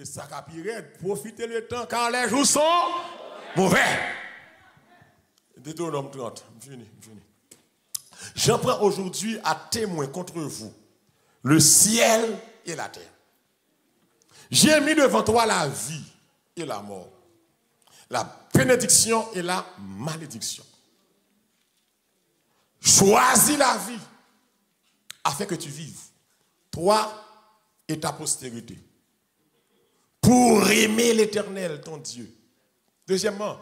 Et ça capire, profitez le temps car les jours sont mauvais. Deutéronome 30, fini. J'en prends aujourd'hui à témoin contre vous le ciel et la terre. J'ai mis devant toi la vie et la mort, la bénédiction et la malédiction. Choisis la vie afin que tu vives, toi et ta postérité, pour aimer l'Éternel, ton Dieu. Deuxièmement,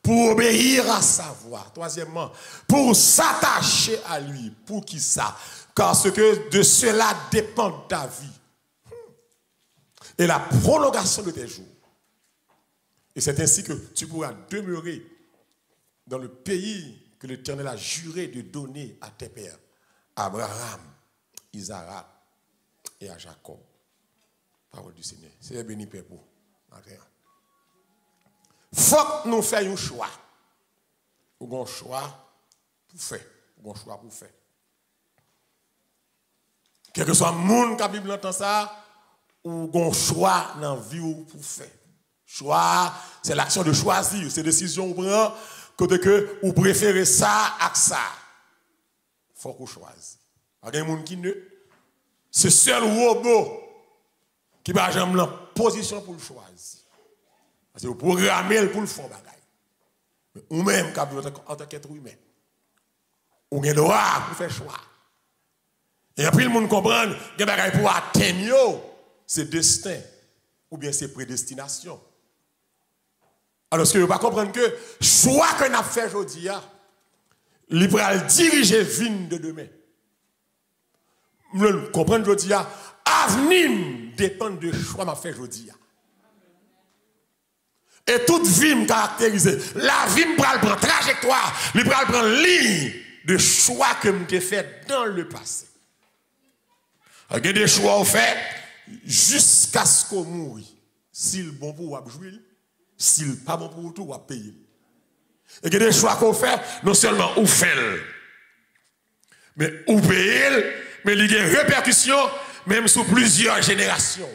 pour obéir à sa voix. Troisièmement, pour s'attacher à lui. Pour qui ça? Car ce que de cela dépend ta vie et la prolongation de tes jours. Et c'est ainsi que tu pourras demeurer dans le pays que l'Éternel a juré de donner à tes pères, Abraham, Isaac et à Jacob. Parole du Seigneur. C'est béni Père pour matin. Faut que nous fassions un choix. Ou un choix pour faire. Ou un choix pour faire. Quel que soit le monde qui a Bible entend ça, ou un choix dans la vie pour faire. Choix, c'est l'action de choisir, c'est décision qu'on prend, côté que vous préférez ça à ça. Il faut qu'on choisisse. Il y a des gens qui ne. C'est seul robot qui va jamais en position pour le choisir. Parce que vous programmez pour le faire bagaille. Mais vous-même, en tant qu'être humain, vous avez le droit pour faire choix. Et après, le monde comprend que les bagailles pour atteindre, c'est destin ou bien c'est prédestination. Alors, ce que vous ne pas comprendre que choix qu'on a fait aujourd'hui, il va diriger la vie de demain. Vous comprenez aujourd'hui, l'avenir dépend de choix que je fait aujourd'hui. Et toute vie me caractérise. La vie me prend trajectoire, me prend ligne de choix que je fait dans le passé. Il y a des choix faits jusqu'à ce qu'on mourre. S'il est bon pour vous jouir, s'il n'est pas bon pour vous, vous payer. Il y a des choix qu'on fait, non seulement vous faites, mais vous payez, mais il y a des répercussions, même sur plusieurs générations.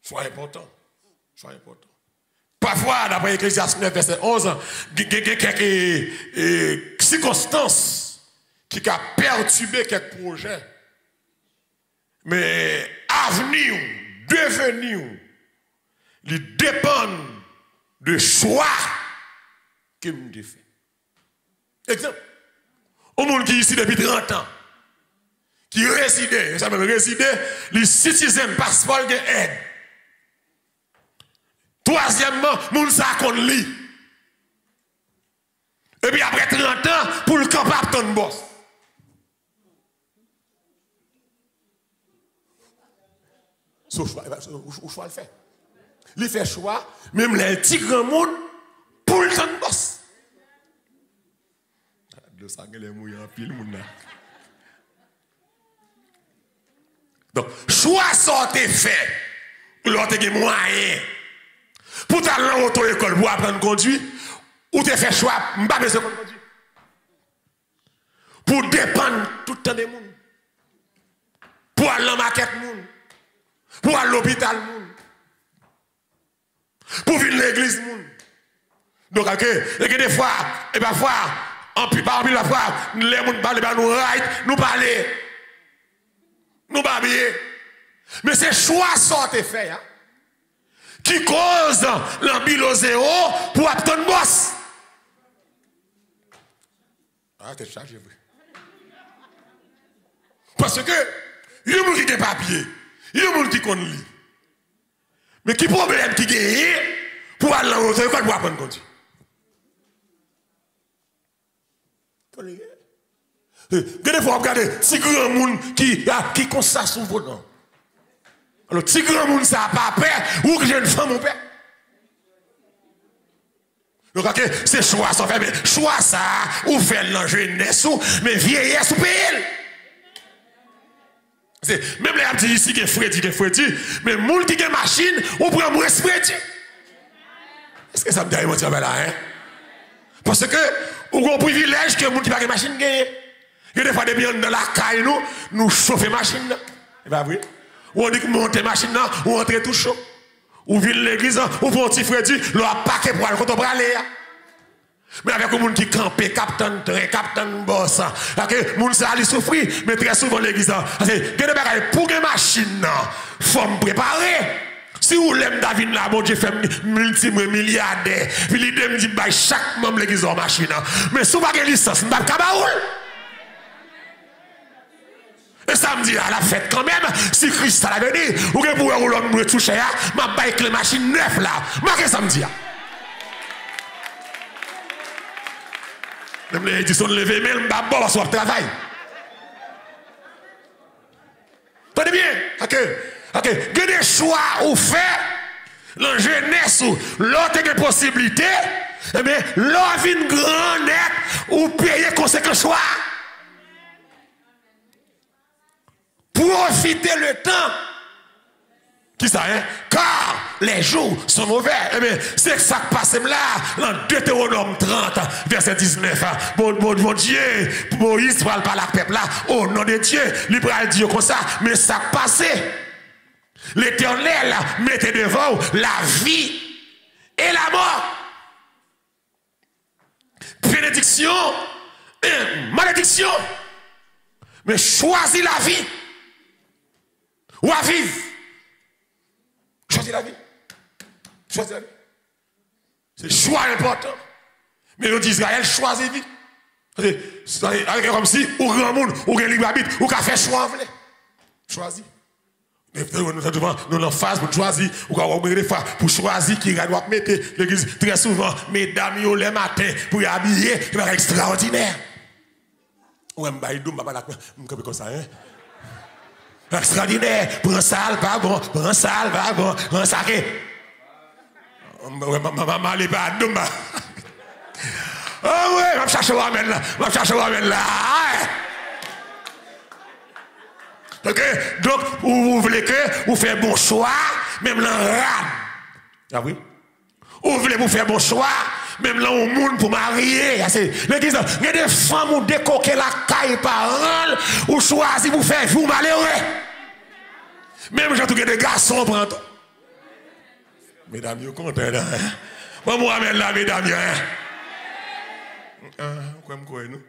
Choix important. Choix important. Parfois, d'après Ecclésiaste 9, verset 11, il y a quelques circonstances qui ont perturbé quelques projets. Mais avenir, devenir, ils dépendent de choix que vous fait. Exemple, au monde qui est ici depuis 30 ans, qui réside, ça veut résider, les citoyens passeport de aide. Troisièmement, moun sa kon li. Et puis après 30 ans, pour le capable ton boss. Son choix, ou choix le fait. Il fait choix, même les petits grands monde, pour le ton boss. De ça, il est mouillé en pile, moun là. Donc, choix sortez fait, l'autre qui moyen. Pour t'aller dans l'auto-école pour apprendre à conduire, ou te fait choix, je ne pas besoin de conduire. Pour dépendre tout le temps des gens. Pour aller dans la maquette, pour aller à l'hôpital, pour venir à l'église. Donc, il y a des fois, et parfois, parmi la fois, les gens parlent, nous right, nous parler, nous babiller. Mais c'est choix sortez fait, hein? Qui cause l'ambiloséo pour obtenir boss. Ah, t'es chargé, oui. Parce que, il y a des gens qui ont papier, il y a des gens qui connaissent. Mais qui problème qui gagne pour aller dans l'autre école pour apprendre à conduire? Des fois, regardez, si grand monde qui constate son volant. Alors, si grand monde ça n'a pas peur, ou que j'ai une femme, mon père. Donc, ok, c'est choix, ça fait, mais choix ça, ou fait la jeunesse, mais vieillesse, ou paye. Même les petits ici qui est Freddy, mais les gens qui ont machine, on prend mon esprit. Est-ce que ça me dit à là, hein? Parce que, on a un privilège que les gens qui n'ont pas de machine gagnent. Il y a des fois, des biens dans la caille, nous chauffons machine. C'est pas vrai? Ou on dit que monter machine là, ou entrer tout chaud. Ou vient l'église, ou pour un petit frère dit, l'on a paquet pour aller contre braler. Mais avec un monde qui campe, captain train, captain boss, que monde ça aller souffrir, mais très souvent l'église, parce que pour une machine, faut me préparer. Si vous l'aimez David là, bon Dieu fait multimilliardaire, puis l'idée me dit bah chaque membre l'église en machine. Mais si vous n'avez pas de licence, vous n'avez pas de cabaoul. Et ça me dit à la fête quand même, si Christ a venu, ou que pour l'homme me toucher, ma baille les machines neuves là. Marquez ça me dit. Même les éditions de lever, mais je bon sur le travail. Tenez bien, ok. Ok, il y a des choix ou fait, la jeunesse ou l'autre possibilité, eh bien, l'autre vient grand net ou payer conséquence choix. Profitez le temps. Qui ça, hein? Car les jours sont mauvais. Eh bien, c'est ça qui passe là, dans Deutéronome 30, verset 19. Bon Dieu, Moïse parle par la peuple là, au nom de Dieu, il va dire comme ça, mais ça passe. L'Éternel mettez devant la vie et la mort. Bénédiction et malédiction. Mais choisis la vie. Ou à vivre. Choisis la vie. Choisis la vie. C'est choix important. Mais le dit Israël, choisis vie. C'est comme si, ou grand monde, ou grand libre habite, ou qu'a fait choix en vrai. Choisis. Nous en phase pour choisir, pour choisir qui doit mettre l'église très souvent, mesdames, les matins, pour y habiller, c'est extraordinaire. Ouais, comme ça, hein? Extraordinaire, prends ça, pas bon, prends ça, pas bon, prends ça, maman, elle est pas à oh, ouais, je vais chercher Ramen là, je vais chercher Ramen là. Donc, vous voulez que vous faites bon choix, même là, ah oui? Vous voulez vous faire bon choix, même là, au monde pour marier. L'église, il y a des femmes ou des coquets la caille parole, ou choisir vous faire vous malheureux. Même j'ai trouvé des garçons prennent. Mesdames, vous comptez là. Moi, amène là, mesdames. Quoi, nous?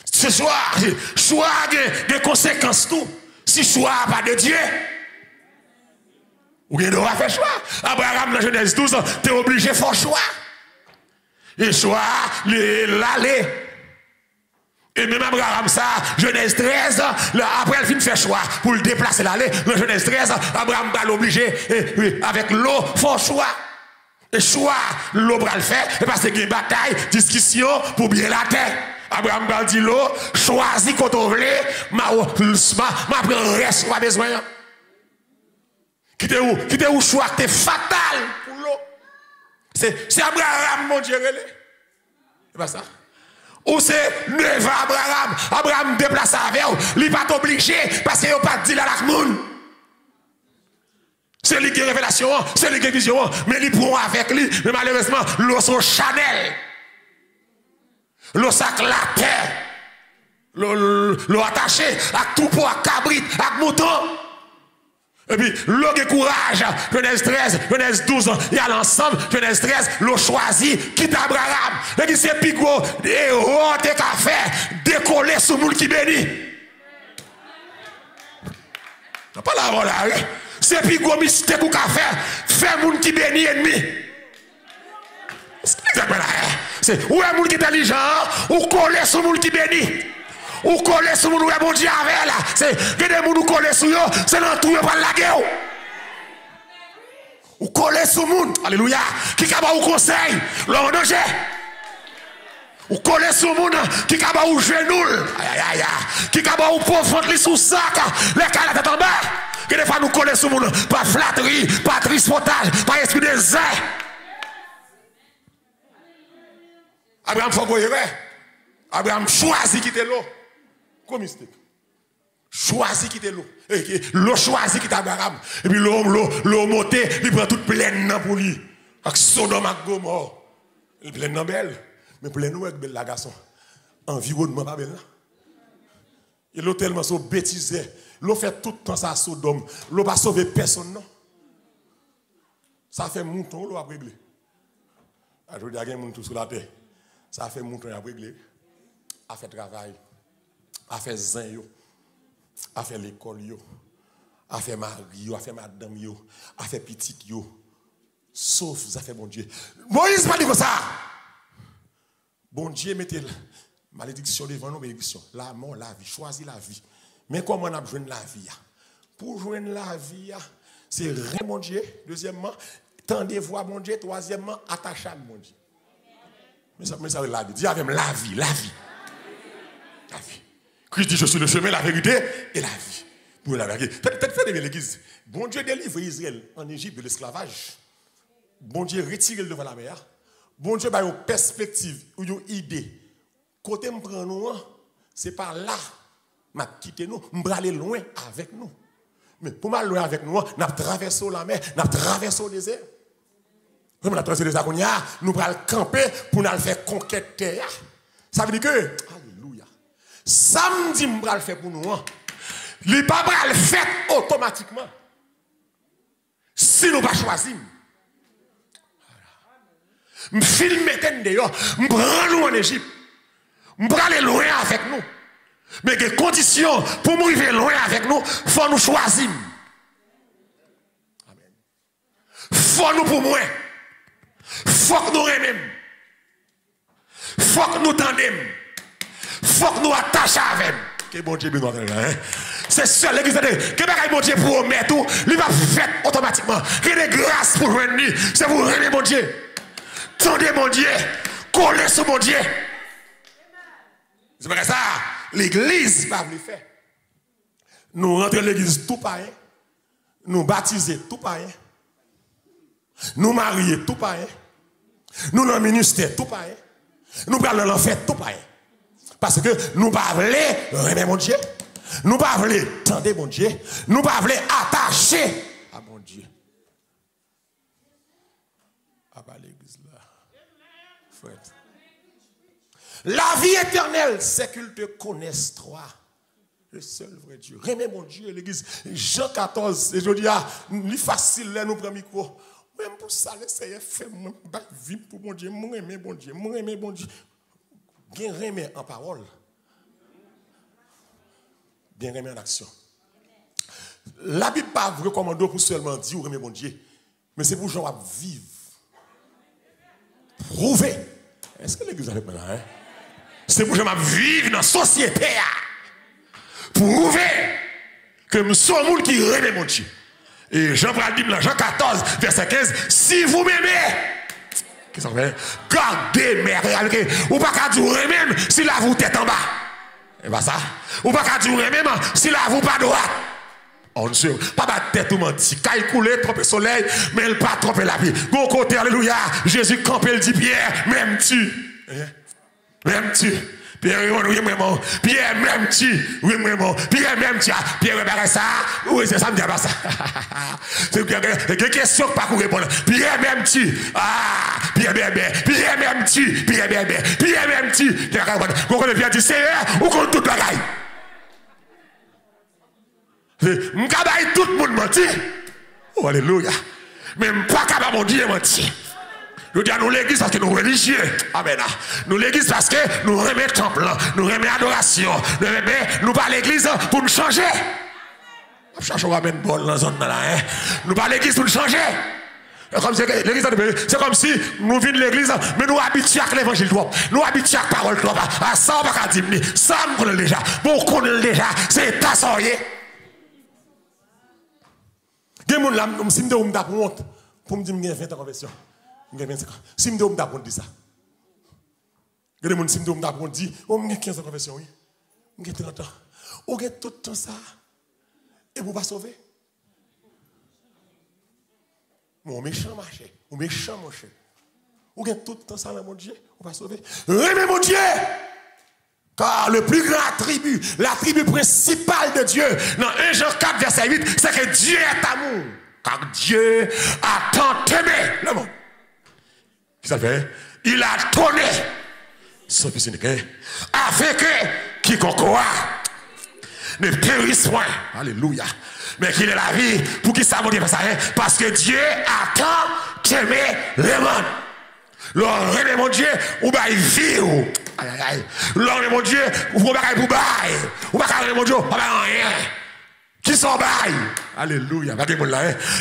Ce choix des conséquences tout. Si choix pas de Dieu, ou bien doit faire choix. Abraham dans Genèse 12, tu es obligé de faire choix. Et choix, l'aller. Et même Abraham, ça, Genèse 13, après il fait choix pour le déplacer l'aller. Dans Genèse 13, Abraham va l'obliger avec l'eau, faire choix. Et choix, l'eau va le faire, et parce qu'il y a une bataille, discussion pour bien la terre. Abraham va dire l'eau, choisis quand on veut, ma prend reste, pas besoin. Quittez où choix, c'est fatal pour l'eau. C'est Abraham, mon Dieu, c'est pas ça. Ou c'est neuf Abraham, Abraham déplace avec eux, il n'est pas obligé parce qu'il n'a pas dit à la monde. C'est lui qui a révélation, c'est lui qui a vision, mais il prend avec lui, mais malheureusement, l'eau son Chanel. L'eau sac la terre. L'eau attaché à tout pour à cabrit, à mouton. Et puis, l'eau qui courage, Genèse 13, Genèse 12, il y a l'ensemble, Genèse 13, l'eau choisit, quitte Abraham. Et puis, c'est plus gros, et rote qu'a fait, décoller sur le monde qui bénit. Pas la voilà, c'est plus gros mystère qu'a fait le monde qui bénit ennemi. C'est où est le monde qui est intelligent, ou coller sur le monde qui bénit. Ou coller sur le monde où est bon Dieu avec là. C'est que des gens qui collent sur eux, c'est dans tout par la guerre. Ou coller sur le monde, alléluia, qui a pas au conseil, l'homme danger. Ou coller sur le monde, qui a pas au genou, qui a pas au profond sous sac, les cas la tête en bas. Que des fois nous coller sur le monde, pas flatterie, pas tripotage, pas esprit de zin. Abraham faut voir. Abraham choisit quitter l'eau. Comme mystique. Choisit quitter l'eau. L'eau choisit quitter Abraham. Et puis l'eau montée, il prend toute pleine pour lui. Avec Sodome et Gomorrhe. Il pleine belle. Mais pleine avec belle la garçon. Environnement pas belle. Et l'eau tellement so bêtisé. L'eau fait tout le temps ça à Sodome. L'eau pas sauver personne, non. Ça fait mouton, l'eau a réglé. Je dis, il y a des gens sur la terre. Ça fait mouton, a réglé. A fait travail. A fait zin, a fait l'école, a fait mari, a fait madame, a fait petit, sauf ça fait bon Dieu. Moïse pas dit comme ça. Bon Dieu mettez malédiction devant nous, bénédiction. La mort, la vie, choisis la vie. Mais comment on a besoin de la vie? Pour joindre la vie, c'est rien, mon Dieu. Deuxièmement, tendez voix, mon Dieu. Troisièmement, attachez à mon Dieu. Mais ça veut la vie. Dis avec la vie, la vie. La vie. Christ dit, je suis le chemin, la vérité et la vie. Pour la vérité. Peut-être faire de l'église. Bon Dieu délivre Israël en Égypte de l'esclavage. Bon Dieu retire le devant la mer. Bon Dieu a une perspective ou une idée. Côté me prend nous, c'est par là. M'a quitté nous, m'bra aller loin avec nous. Mais pour m'aller loin avec nous, n'a traversé la mer, n'a traversé le désert. Comme on a traversé le désert, nous allons camper pour nous faire conquête terre. Ça veut dire que, alléluia, samedi m'bra le faire pour nous. Il ne pas le faire automatiquement. Si nous pas choisir. Je filme dehors, je prends nous en Égypte. Je prends aller loin avec nous. Mais des conditions pour nous arriver loin avec nous, il faut nous choisir. Amen. Faut nous pour moi. Faut que nous aimions. Faut que nous tendons. Faut que nous attachions avec. Que bon Dieu nous hein? C'est seul l'église de Dieu. Que bagaille bon Dieu pour mettre tout, il va faire automatiquement. Que des grâces pour venir, c'est pour aimer mon Dieu. Tendez mon Dieu, collez sur mon Dieu. C'est pas ça. L'église va le faire. Nous rentrons l'église tout pareil. Nous baptiser tout pareil. Nous marier tout pareil. Nous dans le ministère tout pareil. Nous parlons dans l'enfer tout pareil. Parce que nous ne voulons pas aimer mon Dieu. Nous ne voulons pas tendre mon Dieu. Nous ne voulons pas attacher à mon Dieu. Ah bah l'église là. Frère. La vie éternelle, c'est qu'ils te connaissent toi. Le seul vrai Dieu. Remets mon Dieu, l'église. Jean 14, et je dis, c'est facile, là, nous prenons micro. Même pour ça, essayez de faire vie pour mon Dieu. Moi, remets mon Dieu. Moi, remets mon Dieu. Bien remets en parole. Bien remets en action. La Bible pas recommande pour seulement dire remets mon Dieu. Mais c'est pour gens vivre. Prouver. Est-ce que l'église avec moi là, hein? C'est pour que je vivre dans la société. Pour prouver que nous sommes gens qui remet mon Dieu. Et Jean dit dans Jean 14, verset 15, si vous m'aimez, qu'est-ce qu'on fait? Gardez mes réalités. Ou pas qu'à dire même si la vous tête en bas. Et pas ça. Ou pas qu'à dire même si la vous pas droite. On ne sait pas battre tête ou mentir. Quand il coule, tromper le soleil, mais il pas tromper la vie. Bon côté, alléluia. Jésus campé, il dit Pierre, même tu. Même tu. Pierre, oui, même Pierre, même tu. Oui, même Pierre, même tu. Pierre, regarde ça. Oui, c'est ça, me dit pas ça. C'est une question pas pour répondre. Pierre, même tu. Ah, Pierre, bébé. Pierre, même tu. Pierre, bébé. Pierre, même tu. Vous connaissez bien, Seigneur, ou contre toute la gaille. M'kabaye tout le monde menti. Oh, alléluia. Mais pas capable mon Dieu menti. Nous disons nous l'église parce que nous religieux. Amen. Nous l'église parce que nous remettons temple, nous remettons adoration, nous pas l'église pour nous changer. Nous cherchons à mettre bol dans la zone là. Nous pas l'église pour nous changer. C'est comme si nous venons de l'église, mais nous habituons à l'évangile. Nous habituons à la parole. À ça, on va pas dire. Ça, nous connaissons déjà. Bon, on connaît déjà. C'est ta soirée. Si je me honte pour me dire que j'ai 20 ans de conversion, j'ai 25 ans. Si je me honte ça. Si je me honte dire, j'ai 15 ans de conversion, oui. J'ai 30 ans. J'ai tout le temps ça. Et vous ne pas sauver. Mon méchant marché. Mon méchant marché. J'ai tout le temps ça, mon Dieu. Vous ne pas sauver. Remets mon Dieu. Car le plus grand attribut, l'attribut principal de Dieu, dans 1 Jean 4, verset 8, c'est que Dieu est amour. Car Dieu a tant aimé le monde. Qu'est-ce qu'il fait? Il a donné son fils unique. Afin que quiconque croit ne périsse point. Alléluia. Mais qu'il est la vie pour qu'il s'abonne pas ça. Parce que Dieu attend t'aimer les mondes. L'homme mon Dieu, ou bah il vit. Aïe aïe aïe. L'homme mon Dieu, ou pas pour bail. Ou pas mon Dieu, pas rien. Qui sont bail? Alléluia.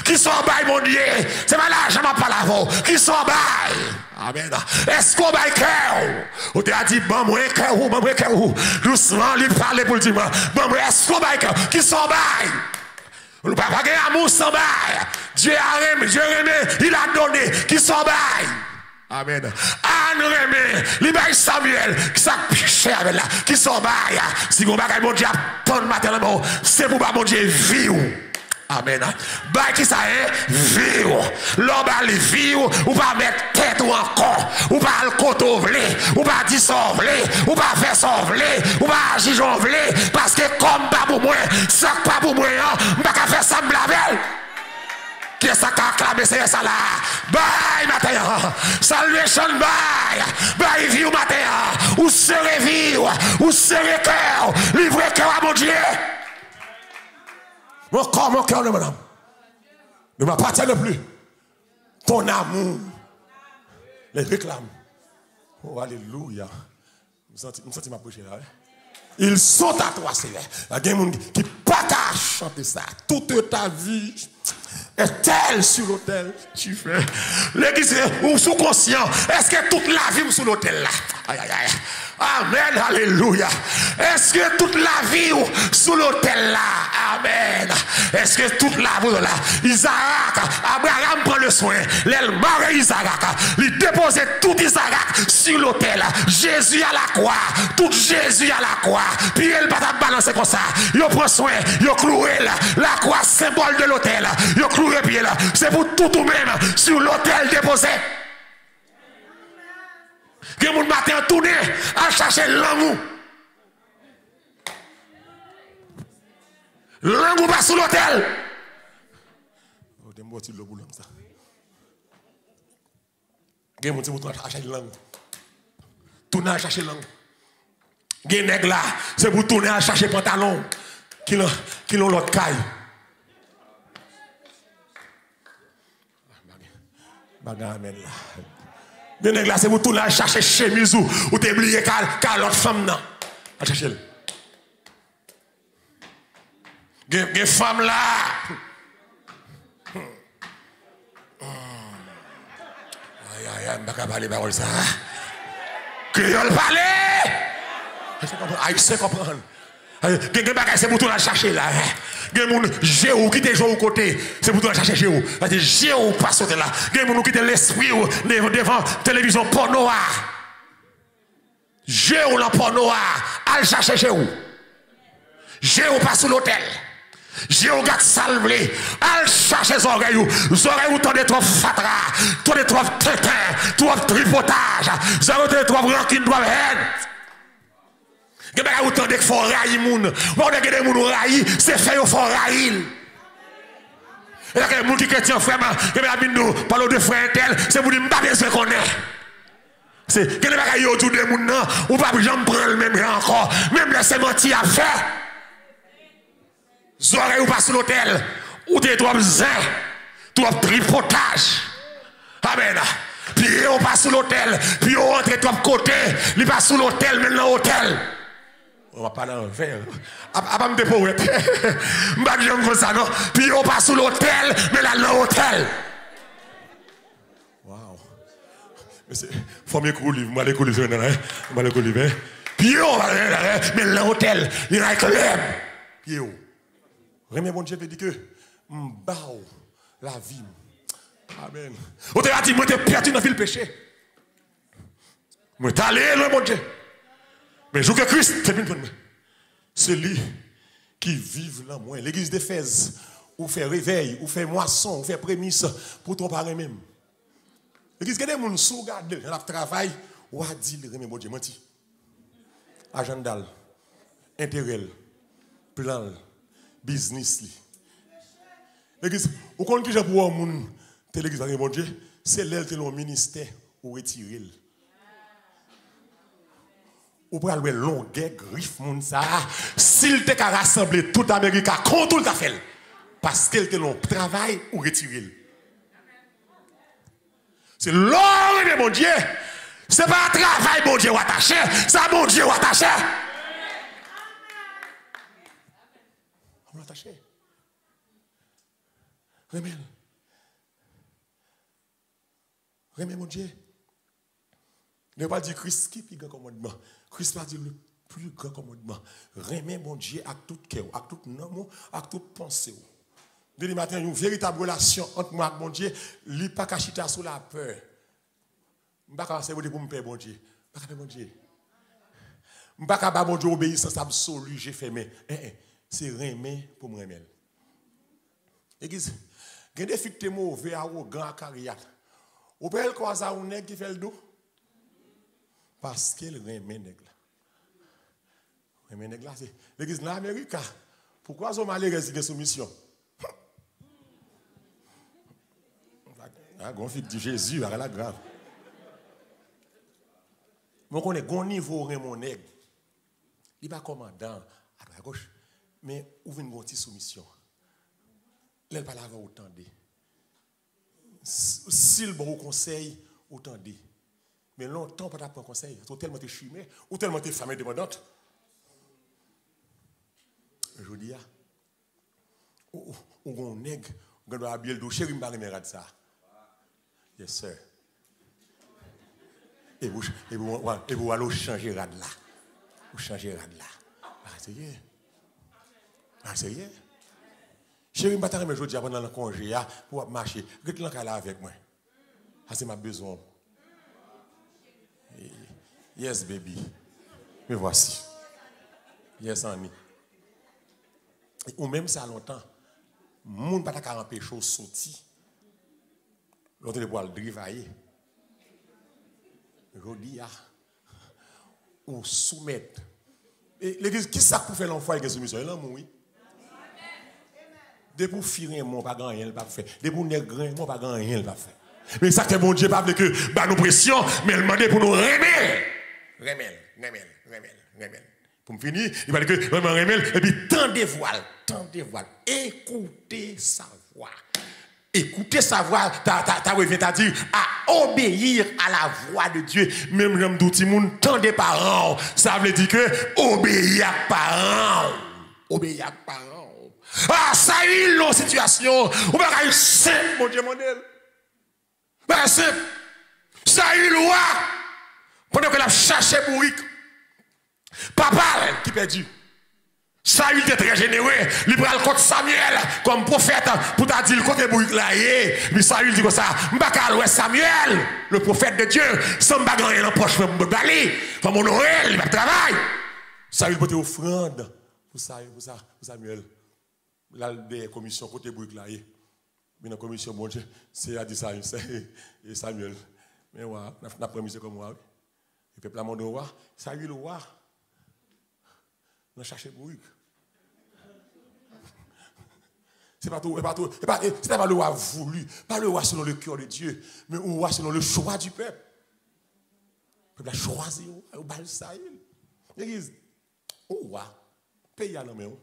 Qui sont bail, mon Dieu? C'est pas l'argent, pas l'avant. Qui sont bail? Amen. Est-ce qu'on bail cœur? On t'a dit, bon, moi, cœur, doucement, lui parler pour le dire, bon, est-ce qu'on bail cœur? Qui sont bail? On ne peut pas gagner amour sans bail. Dieu a aimé, il a donné. Qui sont bail? Amen. Anne Rémé, l'Ibaï Samuel, qui s'est piché avec là, qui sont bail. Si vous bagay mon Dieu, ton matériellement, c'est pour mon Dieu vivre. Amen. Bail qui ça est, vivre. L'homme va le vivre, ou pas mettre tête ou encore, ou pas le cotovler, ou pas dissolver, ou pas faire sauver, ou pas agir jonvler, parce que comme pas pour moi, ça pas pour moi, je ne vais pas faire ça me laver. Qui est ça qui a acclamé, c'est ça là? Bye, matin. Salvation, bye. Bye, vie, matin. Où serez vivre? Où serez cœur? Livrez cœur à mon Dieu. Mon cœur, mon âme. Ne m'appartient plus. Ton amour les réclame. Oh, alléluia. Je me sens m'approcher là. Ils sont à toi, Seigneur. Il y a des gens qui ne peuvent pas chanter ça. Toute ta vie est-elle sur l'autel? Tu fais. L'église, ou sous conscient. Est-ce que toute la vie est sur l'autel là? Aïe, aïe, aïe. Amen, alléluia. Est-ce que toute la vie est sous l'autel là? Amen. Est-ce que toute la vie là? Isaac, Abraham prend le soin. L'aile mort Isaac. Il dépose tout Isaac sur l'autel. Jésus à la croix. Tout Jésus à la croix. Puis il va balancer comme ça. Il prend soin. Il cloué la croix, symbole de l'autel. Il cloué pied là. C'est pour tout même sur l'autel déposé. Que mon matin tourné à chercher l'amour. L'amour pas sous l'hôtel. Oh, t'es mort sur le boulot ça. Que mon tourné à chercher l'amour. Tourner à chercher l'amour. Que nèg là, c'est pour tourner à chercher pantalon. Qui l'ont l'autre caille. Bagarre amen là. Bien nèg là c'est pour tout là chercher chemise ou t'es oublié car l'autre femme non. À chercher. Gen femme là. Aïe aïe aïe, m'pa parler parole ça. Créole parler. Haïtien comprendre. Gen bagay c'est pour tout là chercher là. Gen moun Jéhu qui te joue au côté, c'est pour tout là chercher Jéhu. Parce que Jéhu passe là. Gen moun qui te l'esprit devant télévision porno. Jéhu la porno al chercher Jéhu. Jéhu passe sur l'hôtel. Jéhu gâte salvé, al chercher oreilles ou t'en trop fatra, t'en trop tétin, trop tripotage, t'en trop rancune, trop haine. Il y a autant de faut railler moun. Bon de des moun railler, c'est fait au faut railler. Et là que moun qui chrétien frère, que la nous parle de frère tel, c'est pour dire pas besoin qu'on est. C'est que les bagailles autour de moun non, ou pas jamais prendre le même encore, même laisser mentir à faire. Zoré ou pas sur l'hôtel, ou des trop zin, trop tripotage. Amen. Puis on passe sur l'hôtel, puis on rentre trop côté, il passe sur l'hôtel, maintenant l'hôtel. On va pas dans le verre. Après, me déposer. Je ne vais pas dire ça, non. Puis on passe sur l'hôtel, mais là, dans l'hôtel. Waouh. Il faut m'écouter le livre. Je vais l'écouter le livre. Je vais l'écouter le livre. Puis on va mais dans l'hôtel, il y a un club. Puis on. Remets mon Dieu, dit que m'bao la vie. Amen. On te dit, moi, tu es perdu dans la ville péché. Moi, tu es allé loin, mon Dieu. Mais je veux que Christ, c'est lui qui vive là, moi. L'église d'Éphèse, ou fait réveil, ou fait moisson, ou fait prémisse pour ton parent même. L'église, quand les gens sont regardés, ils travaillent, ou a dit, remets mon Dieu, menti. Agendal, intérêt, plan, business. L'église, ou quand qui j'ai pour un l'église, mon Dieu, c'est l'aile de l'on ministère ou retirer. ou pour aller longueur griffe moun ça s'il te ka rassembler tout Amérique contre le fait parce qu'elle te long travail ou retirer. C'est l'ordre de mon Dieu. C'est pas un travail mon Dieu ou attaché, c'est mon Dieu ou attaché. On attaché. Remets. Remets mon Dieu. Ne pas dire Christ qui est le plus grand commandement. Christ va dire le plus grand commandement. Remets mon Dieu à tout cœur, à tout nom, à toute pensée. Dès le matin, une véritable relation entre moi et mon Dieu, il n'y a pas qu'à chiter sous la peur. Je ne vais pas pour me faire mon Dieu. Je ne vais pas faire mon Dieu. Je ne vais pas faire mon Dieu obéissance absolue, j'ai fait mais. C'est remet pour me remettre. Église, il y a des filles qui sont mauvais, arrogants, à carrière. Ou peut-être quoi ça, un nègre qui fait le dos? Parce qu'elle remet nègre. Remet nègre, c'est l'église de l'Amérique. Pourquoi ils ont malheureux qui sont mission? Ah, gon fille de Jésus, à la grave. Moi, on est au niveau de mon nègre. Il n'est pas commandant à gauche, mais où vient une petite soumission. Il n'est pas là avant autant de. S'il bon conseil, autant de. Mais longtemps, pas d'apprendre conseil. Tu es tellement chimé, ou tellement femme dépendante. Je dis, ou on nègre, on doit habiller le dos, chérie, je ne ça. Yes, sir. Et vous allez changer rad là. Vous changez rad là. Ah, c'est rien. Ah, c'est rien. Chérie, je vais me dire pendant le congé pour marcher. Reste là avec moi. Ah, c'est ma besoin. Yes, baby. Me voici. Yes, Annie. Ou même ça longtemps. Moun pas ta empêcher sortir. L'autre est pour le drivailler. Je dis, ou soumettre. Et l'église, qui ça pour faire l'enfant avec soumission? Il en mouille. Dès pour filer, mon pas grand rien, il pas faire. Dès pour négrer, mon pas grand rien, il pas faire. Mais ça que mon Dieu pas que bah nous pression, mais il demande pour nous remettre. Remel. Pour me finir, il va dire que vraiment remel et puis tendez voile. Écoutez sa voix. Écoutez sa voix, ta revient à dire à obéir à la voix de Dieu. Même j'aime d'outil moun tendez parents. Ça veut dire que obéir à parents. Ah, ça y est, la situation. On va aller simple, mon Dieu, mon Dieu. Ben simple. Ça y est, loi. Pendant que la cherché bourrique. Papa qui perdu. Saül était très généreux. Il prend le compte Samuel comme prophète pour te dire le côté bourrique là. Mais Saül dit comme ça. M'bakal Samuel, le prophète de Dieu. Sans m'bagran en poche pour me baler. Pour mon Noël, il va travailler. Saül porte offrande pour Samuel. Là, des commissions côté bourrique là. Mais dans la commission, bon Dieu, c'est à dire ça, et Samuel. Mais ouais, on a promis comme moi. Le peuple a demandé au roi, Saül le roi. On a cherché bourrique. C'est pas le roi voulu, pas le roi selon le cœur de Dieu, mais le roi selon le choix du peuple. Le peuple a choisi au bal Saül. L'église, au roi, pays à l'homme,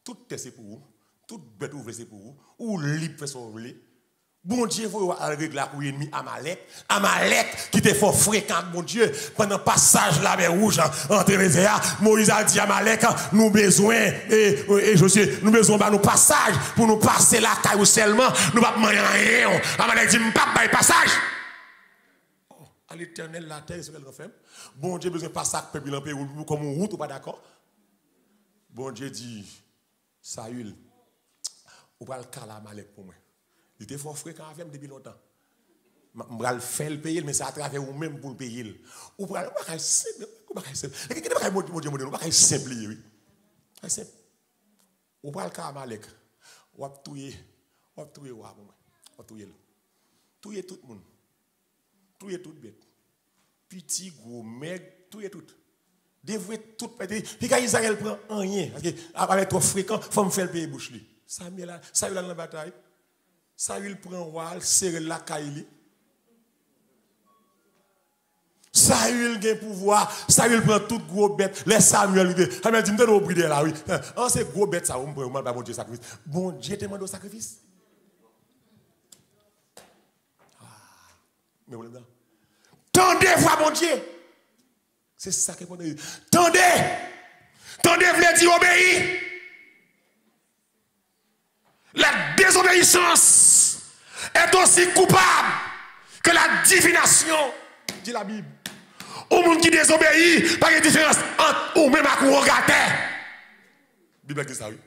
tout c'est pour vous, toute bête ouverte c'est pour vous, ou libre fait son voler. Bon Dieu, vous allez régler la couille ennemi Amalek qui était fort fréquent, bon Dieu, pendant le passage la mer rouge entre les airs, Moïse a dit Amalek, nous besoin, et Josué, nous besoin de nos passages pour nous passer la caille seulement, nous ne pouvons pas rien. Amalek dit, nous ne pouvons pas passage. Oh, à l'éternel, la terre, c'est ce qu'elle fait. Bon Dieu, besoin de passer peuple en pays comme une route, ou pas d'accord? Bon Dieu dit, Saül, ou pas le cas Amalek pour moi. Il était fort fréquent avec depuis longtemps. Je vais le faire payer, mais c'est à travers vous-même pour le payer. Ou pour le simple. Ou pas simple. Ou pas simple. Ou pas le cas Amalek. Ou pas touyer. Ou pas touyer. Ou pas touyer. Touyer tout le monde. Touyer tout bête. Petit, gros, maigre, touyer tout. Dévouer tout petit. Puis quand Israël prend rien, parce que avec trop fréquent, il faut me faire payer bouche. Samuel a dans la bataille. Saül prend roi, serre la caille. Saül a pouvoir, Saül prend toute gros bête, les Samuel, il dit, me donne là, oui. C'est gros bête, ça, on peut demander à mon Dieu sacrifice. Bon Dieu te demande au sacrifice. Mais vous tendez, voir mon Dieu. C'est ça que vous dit. Tendez, voulez dire obéir. La désobéissance est aussi coupable que la divination, dit la Bible. Au monde qui désobéit, pas de différence entre ou même à courir gâté. La Bible dit ça, oui.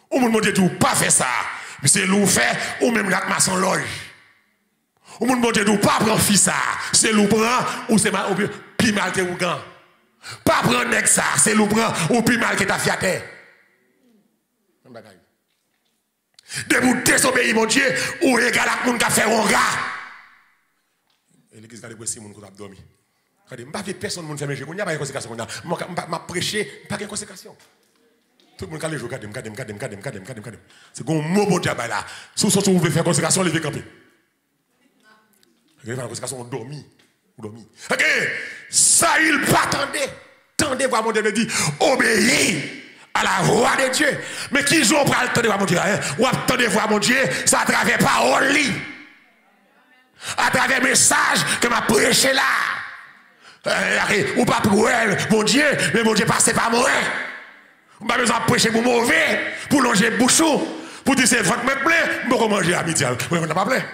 Au monde dit tout, pas faire ça. Mais c'est l'ou fait, ou même la maçon loge. Au monde dit tout, pas prendre fils ça. C'est l'ou prend, ou c'est mal, ou plus mal que ou grand. Pas prendre nèg ça, c'est l'ou prend, ou plus mal que ta fiaté. De vous désobéir, mon Dieu, ou égal à moun qui a fait un gars. Et l'église a dépressé moun qui a dormi. Je ne sais pas personne ne fait mes jeux. Il n'y a pas de conséquence. Je ne prêcher, pas de conséquence. Tout le monde a les jours, regardez. C'est un mot bon diable là. Si vous voulez faire conséquence, levez camper. Vous faire conséquence, on dormi. Ok, ça il pas attendez. Tendez voir mon Dieu dit, obéis à la voix de Dieu. Mais qui joue pour attendre voir mon Dieu? Ou attendez voir mon Dieu, ça à travers parole, à travers message que m'a prêché là. Ou pas pour elle, mon Dieu, mais mon Dieu passe par moi. On pas besoin de prêcher pour mauvais, pour longer bouchon, pour dire c'est votre me plaît, je vais manger à midi. On n'a pas plaît.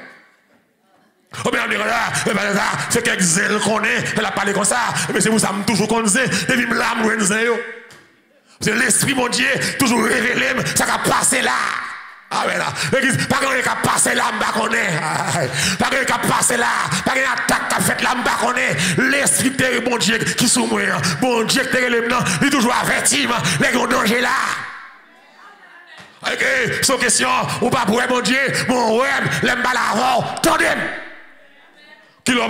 Oh bien, on dit là, c'est quelques zèle qu'on est, elle a parlé comme ça, mais c'est vous ça me toujours qu'on sait, depuis me l'âme, c'est l'esprit, mon Dieu, toujours révélé, ça va passer là. Ah ouais là, l'église, pas qu'on est qu'à passer là, m'ba qu'on est. Pas qu'on est qu'à passer là, pas qu'on est attaque qu'à fait là, m'ba qu'on est. L'esprit de mon Dieu qui sous moi, mon Dieu qui est le maintenant, il est toujours averti, les gros dangers là. Ok, sans question, ou pas pour mon Dieu, mon web, l'aime pas l'avant, tendez. Qui l'ont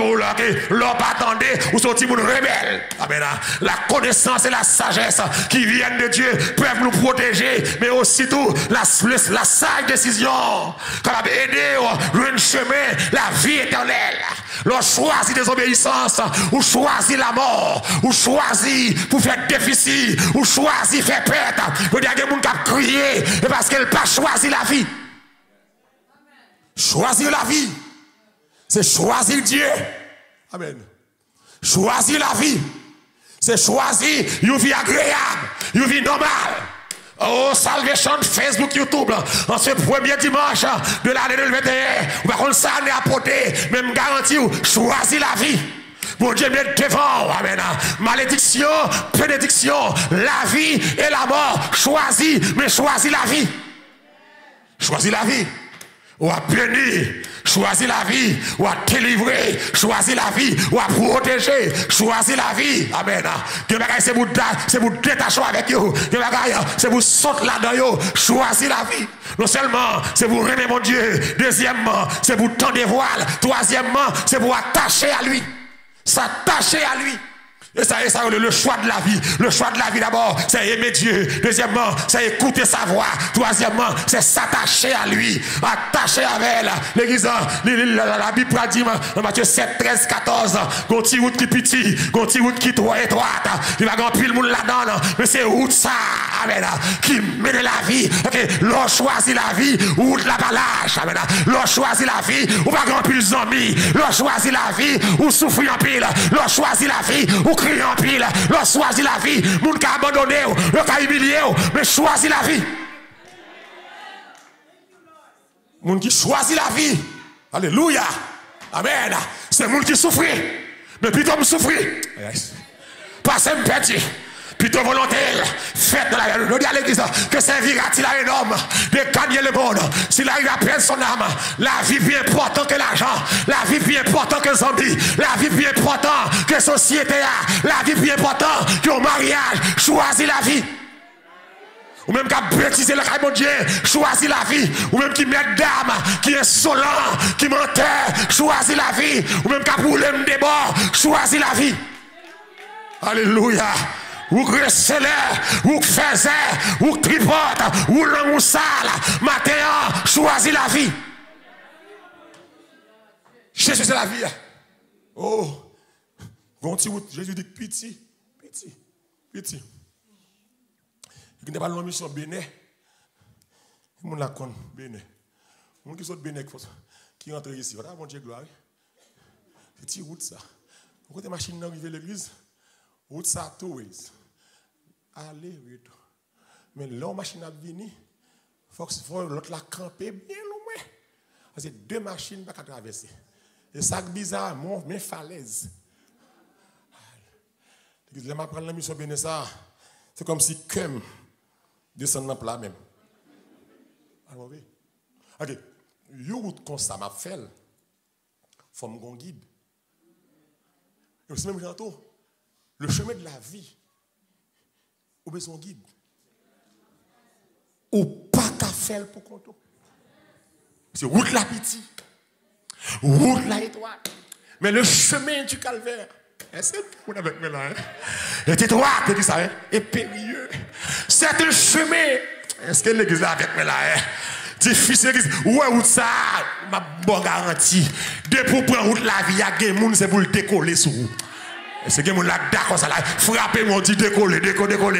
pas attendu, ou sorti mon rebelle. Amen. La connaissance et la sagesse qui viennent de Dieu peuvent nous protéger, mais aussi tout la sage décision capable d'aider le chemin, la vie éternelle. L'on choisit désobéissance, ou choisit la mort, ou choisit pour faire déficit, ou choisit faire perte. Il y a des gens qui ont crié parce qu'elle n'a pas choisi la vie. Choisir la vie. C'est choisir Dieu. Amen. Choisir la vie. C'est choisir une vie agréable, une vie normale. Oh, Salvation, Facebook, YouTube, en ce premier dimanche de l'année 2021, par contre, ça n'est apporté, même garantie, choisir la vie. Mon Dieu, met devant, amen. Malédiction, bénédiction, la vie et la mort. Choisis, mais choisis la vie. Choisis la vie. Ou à bénir, choisir la vie, ou à délivrer, choisir la vie, ou à protéger, choisir la vie. Amen. C'est vous détacher avec vous. C'est vous sauter là-dedans, choisir la vie. Non seulement, c'est vous aimer mon Dieu. Deuxièmement, c'est vous tendre voile. Troisièmement, c'est vous attacher à lui. S'attacher à lui. Et ça, le choix de la vie. Le choix de la vie d'abord, c'est aimer Dieu. Deuxièmement, c'est écouter sa voix. Troisièmement, c'est s'attacher à lui. Attacher avec elle. L'église, la Bible dit dans Matthieu 7, 13, 14, qu'on tire route qui petit, qu'on tire route qui étroite. Il va gagner le monde là-dedans. Mais c'est route ça, amen, qui mène la vie. L'on choisit la vie, route la balage. L'on choisit la vie, ou va gagner plus d'amis. L'on choisit la vie, ou souffrir en pile. L'on choisit la vie, ou crier en pile. L'on choisit la vie, moun qui a abandonné, l'on qui a humilié, mais choisit la vie. Moun qui choisit la vie. Alléluia. Amen. C'est moun qui souffre. Mais plutôt me souffre. Pas me petit. Plutôt volontaire, faites dans la vie. Nous disons à l'église que servira-t-il à un homme de gagner le monde s'il arrive à perdre son âme? La vie plus importante que l'argent, la vie plus importante que les zombies, la vie plus importante que la société, la vie plus importante que le mariage. Choisis la vie. Ou même qui a bêtisé le mon Dieu, choisis la vie. Ou même qui met d'âme, qui est insolent, qui menteur, choisis la vie. Ou même qui a brûlé des bords, choisis la vie. Alléluia. Ou graissez-les, ou faisez, ou tripote, ou l'homme sale, matin, choisis la vie. Cherchez la vie. Oh, Jésus dit petit. Il n'y a pas de mission Bénin. Il y a un Bénin. Il y a qui sont Bénin qui rentrent ici. Voilà, mon Dieu, gloire. C'est une route ça. Vous avez des machines qui arrivent à l'église. Route ça, tout. Allez, retour. Mais là, la machine a venu. Il faut que l'autre la camper bien loin. Parce que deux machines ne peuvent pas traverser. Et ça bizarre, mais falaise. Je vais prendre la mission Bénin ça. C'est comme si Kem descend dans le plat même. Ok. Une route comme ça m'a fait. Il faut me guide. Et c'est même bientôt. Le chemin de la vie. Ou besoin de guide. Ou pas qu'à faire pour compter. C'est route la pitié. Route la étoile. Mais le chemin du calvaire. Est-ce que vous avez avec moi là? Et étroit, tu dis ça, et périlleux. C'est un chemin. Est-ce que l'église est avec moi là? Difficile. Ouais, route ça, ma bonne garantie. Dès pour prendre route la vie, il y a des gens, c'est pour le décoller sur vous. C'est que mon là d'accord ça là frapper mon dit décoller dès pour prendre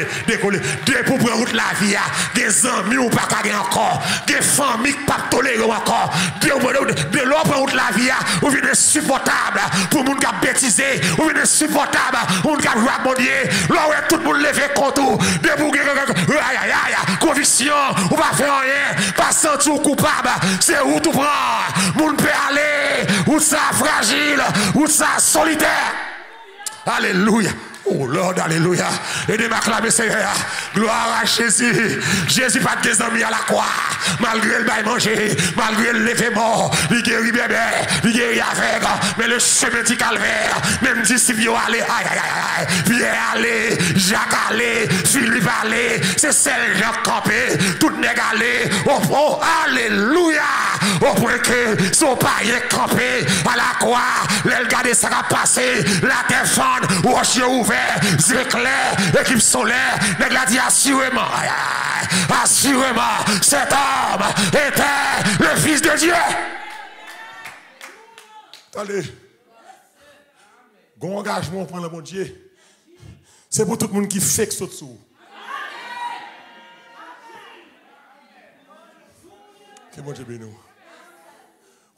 route la vie des amis ou pas gagner encore des familles pas tolérer encore de l'autre prendre route la vie ou venez insupportable pour moun qui bêtiser ou venez insupportable moun qui rabonnier là tout le monde lever contre de pour conviction ou pas faire rien pas sentir coupable c'est où tout prend moun peut aller ou ça fragile ou ça solitaire. Alléluia. Oh Lord, alléluia. Et de m'acclamer Seigneur. Gloire à Jésus. Jésus pas de des amis à la croix. Malgré le bail manger, malgré le lever mort, il guérit bébé, il guérit avec. Mais le chemin du calvaire, même disciples allez, aïe, Pierre allez, Jacques allez, Philippe allez, c'est celle Jacques campé, tout nègre allez. Oh, alléluia. Au point que son païen campé à la croix, l'aile garde ça va passer, la terre fende, rocher ouvert, éclair, équipe solaire, nègre a dit assurément, assurément, cet homme était le Fils de Dieu. Allez, bon engagement pour le bon Dieu, c'est pour tout le monde qui fait que ce dessous. Que bon Dieu bénisse.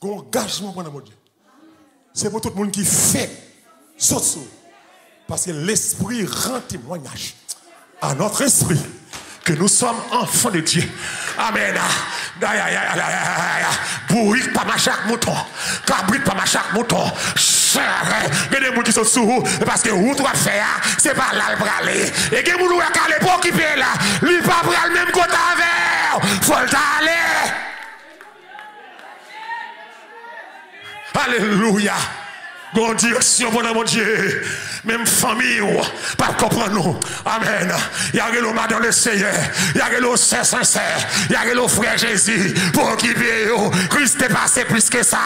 Bon engagement pour le bon Dieu, c'est pour tout le monde qui fait ce dessous. Parce que l'esprit rend témoignage à notre esprit que nous sommes enfants de Dieu. Amen. Bourrique pas ma chaque mouton. Cabrit pas ma chaque mouton. Il y a des gens qui sont sous parce que où tu vas faire, c'est pas là le aller. Et il y a des gens qui sont là pour occuper là. Lui pas pour le même côté avec. Faut aller. Alléluia. Bonne direction pour mon Dieu. Même famille, pas comprendre nous. Amen. Il y a le dans le Seigneur. Il y a le sincère. Il y a le frère Jésus. Pour occuper. Christ est passé plus que ça.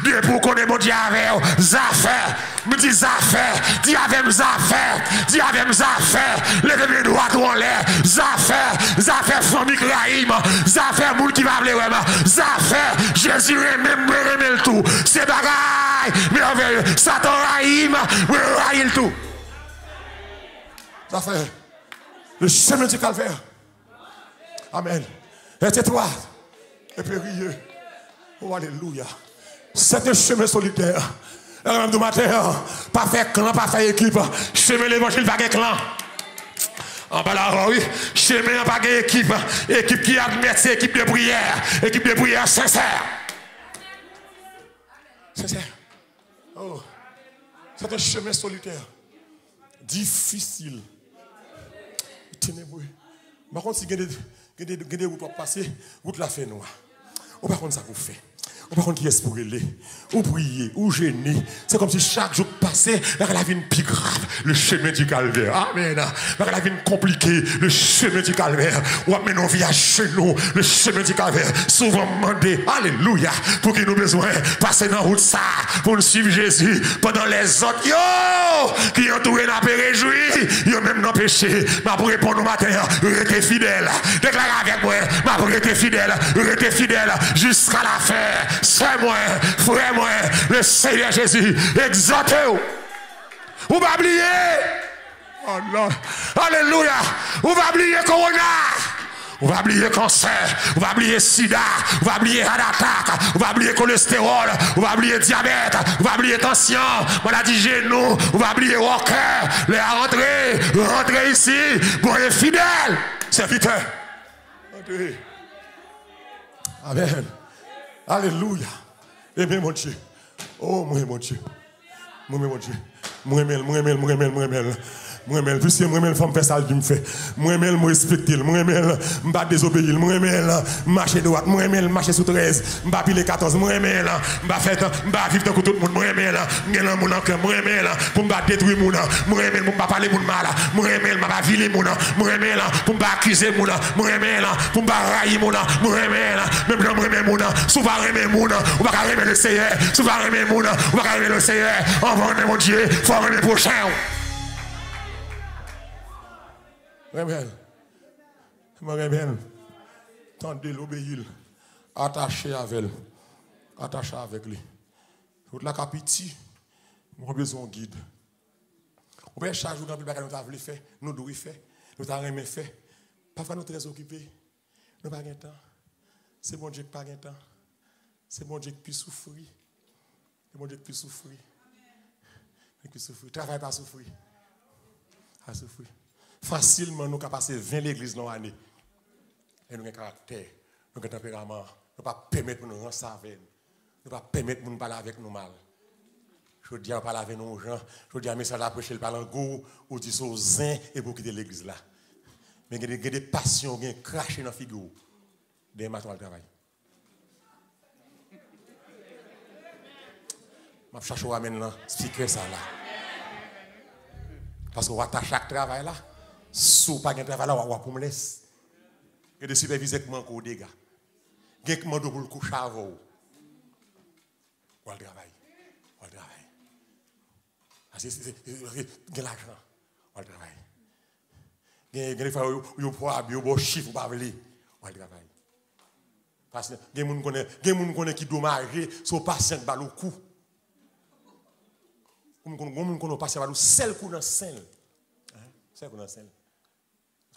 Dieu pour qu'on ait mon Dieu avec. Zaffaire. Me dit Zaffaire. Dis avec Zaffaire. Dis avec Zaffaire. Levez mes doigts en l'air. Zaffaire. Zaffaire famille Kraïm. Zaffaire moun qui va vraiment. Zaffaire. Jésus même le tout. C'est bagaille. Merveilleux. Satan Raïm. Raïm le tout. Ça fait le chemin du calvaire. Amen. Et tais-toi. Et périlleux. Oh, alléluia. C'est un chemin solitaire. Et même du matin, pas faire clan, pas faire équipe. Chemin l'évangile, pas faire clan. En bas là, oui. Chemin, pas faire équipe. Équipe qui admet, c'est équipe de prière. Équipe de prière sincère. Sincère. Oh. C'est un chemin solitaire. Difficile. Ténébreux. Par contre, si vous avez des routes à passer, route la fait noire. Ou par contre, ça vous fait. Ou par contre, qui est pour aller, ou prier, ou gêner. C'est comme si chaque jour passait, la vie plus grave, le chemin du calvaire. Amen. La vie compliquée, le chemin du calvaire. Ou maintenant, on vit à genoux, le chemin du calvaire. Souvent demandé, alléluia, pour qu'il nous besoin passer dans la route ça, pour nous suivre Jésus, pendant les autres, qui entourent n'a pas réjoui, yo même non péché. Ma pour répondre au matin, restez fidèle. Déclarez avec moi, ma pour rester fidèle, jusqu'à la fin. C'est moi, frère moi, le Seigneur Jésus, exaltez-vous. Ou va oublier. Oh non. Alléluia. Ou va oublier Corona. On va oublier cancer, on va oublier sida, on va oublier heart attack, on va oublier cholestérol, on va oublier diabète, on va oublier tension, maladie genou, on va oublier walker, les rentrer ici, bon les fidèles, serviteurs. Entrez. Amen. Alléluia. Amen mon Dieu. Oh mon Dieu. Mon Dieu. Moi puisque moi femme fait ça je me fait moi respecter moi m'pas désobéir moi marcher droite moi marcher sous 13 m'pas piler 14 moi m'pas vivre dans tout le monde moi m'gèn mon en cœur moi pour m'pas détruire mon moi pour m'pas parler mon mal moi m'pas viler mon moi pour m'pas accuser mon moi pour m'pas railler mon moi même dans moi mon souvent aimer mon on va aimer le Seigneur souvent aimer mon on va aimer le Seigneur avant mon Dieu faut aimer prochain. Remel, tendez l'obéir, attaché avec lui. Toute la capiti, nous avons besoin de guide. On peut chaque jour dans le bagage nous avons fait, nous devons faire, nous avons aimé faire. Parfois nous sommes très occupés, nous n'avons pas de temps. C'est bon Dieu qui n'a pas de temps. C'est bon Dieu qui peut souffrir. C'est bon Dieu qui peut souffrir. Travail pas souffrir. Pas souffrir. Facilement, nous avons passé 20 l'église dans l'année. Et nous avons un caractère, nous avons un tempérament. Nous ne pouvons pas permettre de nous rendre ça avec nous. Nous ne pouvons pas permettre de nous parler avec nous mal. Je dis à parler avec nous gens. Je dis à mes salariés prêcher le parlant go ou dire aux zin et pour quitter l'église là. Mais il y a des passions, il y a des crachés dans la figure. Des matins au travail. Je cherche à maintenant expliquer ça là. Parce qu'on va attacher chaque travail là. Si vous n'avez pas de travail là, on va pour me laisser. Il y a des superviseurs qui manquent aux dégâts. Il y a des gens qui pour le coucher avant. On va travailler. On va travailler. Il y a l'argent. On va travailler. Il y a des fois où il y a des chiffres, on va travailler. Parce que il y a des gens qui dommagent sur patient qui bat le coup. Il y a des gens qui ont patient qui bat le seul coup dans le sel. C'est coup dans le sel.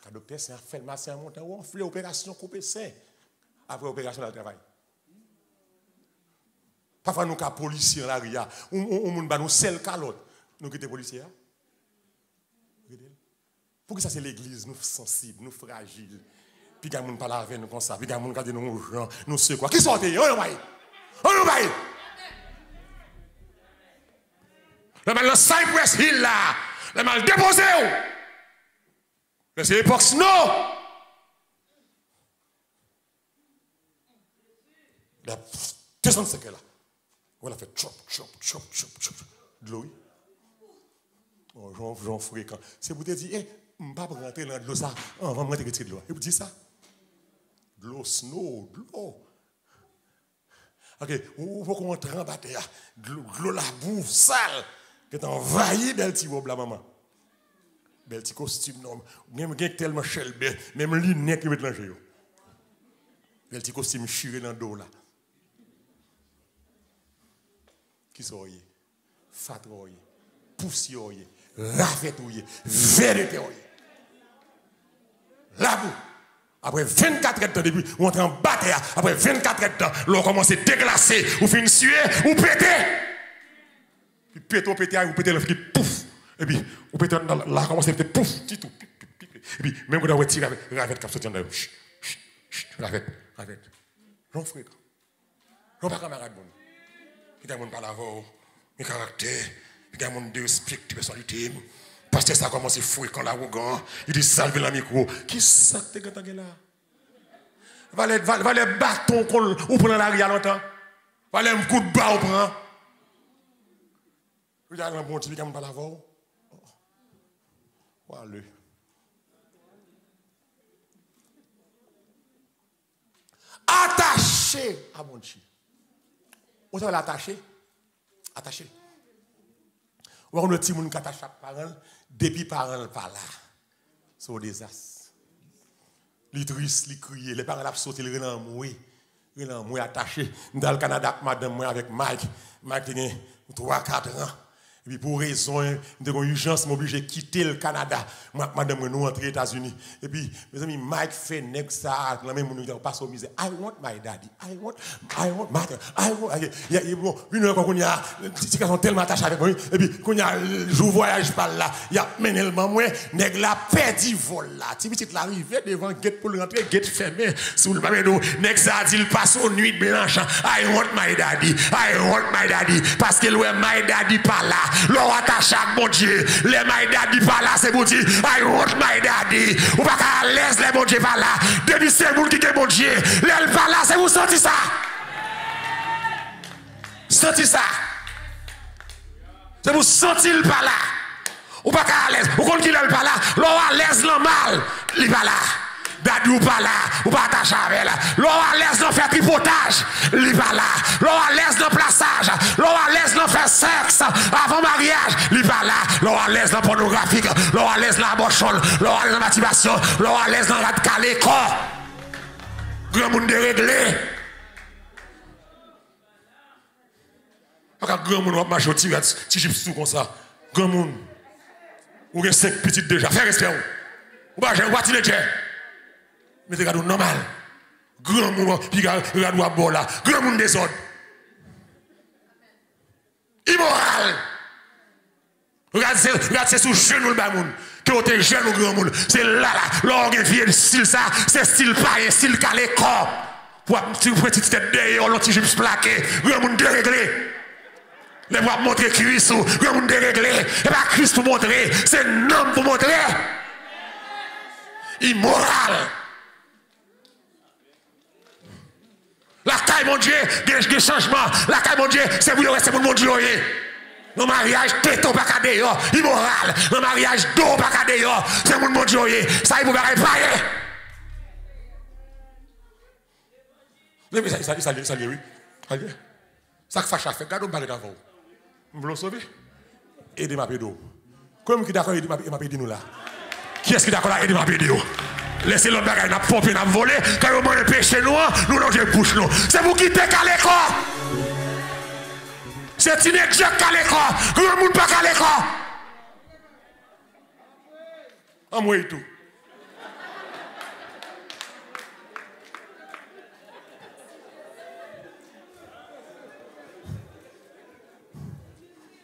Le docteur, c'est un pharmacien montant, on fait l'opération coupée sein. Après l'opération, on travail. Parfois, nous avons des policiers dans la ria. On a nous seul calotte. Nous avons des policiers. Pour que ça, c'est l'église, nous sensibles, nous fragiles. Puis, il y a des gens qui parlent avec nous comme ça. Puis, il y a des gens qui disent nous gens, nous sais quoi. Qui sont les gens? On nous va. Le mal le Cypress Hill là. Le mal déposé. Mais c'est l'époque snow. La 205 là. On a fait chop. De l'eau. Oh, j'en fréquent. C'est pour te dire, je ne vais pas rentrer dans de l'eau ça. On va me rentrer de l'eau. Et vous dites ça? De l'eau, snow, de l'eau. Ok, où faut qu'on rentre en bataille? De l'eau, la boue, sale. Qui est envahi bel petit robe la maman. Bel petit costume, non. Même tellement chelbe, même lunettes qui mettent dans le jeu. Bel petit costume chiré dans le dos là. Qui soyez? Fatroyez, poussiouillez, rafetouillez, vérité. La boue. Après 24 heures de temps, depuis, on entre en bataille. Après 24 heures de temps, l'on commence à déglacer, ou fin suer, ou péter. Puis péter, ou péter, le qui pouf. Et puis, ou péter, là, commence à péter, pouf, petit tout. Et puis, même quand on va tirer avec ravette, cap sortir dans ravette. Non, frère. Non, pas camarade, bon. Il y a des gens qui parlent avant, mes caractères, il y a des gens qui respectent la personnalité. Parce que ça commence à fouiller quand l'arrogant, il dit salve la micro. Qui ça que tu es là? Va les bâtons qu'on prend dans la rue à longtemps. Va les coup de bas on prend. Regarde un bon petit qui me parle avant. Voilà. Attaché à mon Dieu. Vous savez l'attacher? Attaché. Ou on a un petit monde qui attache chaque parent, depuis parents pas là. C'est un désastre. Les tristes, les crier, les parents l'ont sauté, les renards mouillés. Les renards attaché. Dans le Canada, madame, moi avec Mike. Mike, il a 3-4 ans. Et puis pour raison d'urgence, je suis obligé de quitter le Canada. Madame, nous entrer aux États-Unis. Et puis, mes amis, Mike fait ça, la même chose, passe au musée. I want my daddy. I want my daddy. Il y a une heure qu'on y a, si quelqu'un tellement attaché avec moi, et puis qu'on y a, je voyage par là, il y a mené le maman, nèg la perdu vol là. Si petit l'arrivée devant gate pour rentrer, gate fermé, sous le maman, nèg ça dit, il passe aux nuits de Mélenchon. I want my daddy. I want my daddy. Parce que le my daddy pas là. L'on attache à mon Dieu. Les my daddy pas là, c'est pour dire I want my daddy. Ou pas qu'à l'aise les mon Dieu pas là. Depuis c'est vous qui est mon Dieu. Les pas là, c'est vous sentez ça. Sentez ça. C'est vous sentir pas là. Ou pas qu'à l'aise. Ou qu'on dit le pas là. L'on à l'aise normal. Il pas là. Daddy ou pas là, ou pas attaché avec là. L'on à l'aise dans faire tripotage, il pas là. L'on à l'aise dans plaçage, l'on à l'aise dans faire sexe avant mariage, il pas là. L'on à l'aise dans pornographique, l'on à l'aise dans abortion, l'on à l'aise dans motivation, l'on à l'aise dans radical corps. Grand monde déréglé. Grand monde va marcher au tir, si je suis comme ça. Grand monde. Ou avez 5 petites déjà, fais respect. Ou pas, j'ai un voiture de mais c'est normal. Grand monde, puis regarde à bord là. Grand monde désordre. Immoral. Regarde, c'est sous genou le bas monde. Que vous êtes jeune ou grand monde. C'est là, l'orgue vient style ça. C'est style pareil, style calé corps. Pour une petite tête derrière, l'autre juste plaqué. Grand monde déréglé. Les voix montrer Christ, grand monde déréglé. Et pas Christ pour montrer, c'est un homme pour montrer. Immoral. La caille, mon Dieu, des changements. La caille, mon Dieu, c'est vous, c'est pour mon Dieu. Le mariage, téton pas qu'à dehors, immoral. Le mariage, dos pas qu'à dehors, c'est pour mon Dieu. Ça, il vous verra pas. Mais ça, oui. Ça que fâche à faire, regardez, on parle d'avant. Vous voulez sauver? Aidez ma pédo. Comment qui est d'accord, aidez ma pédo là? Qui est-ce qui est d'accord à aider ma pédo? Laissez l'autre bagaille, n'a pompé, n'a volé. Quand vous mangez péché noir, nous l'avons bouche nous. C'est vous qui êtes calé corps. C'est une exacte calé corps. Grand monde pas calé corps. En moi et tout.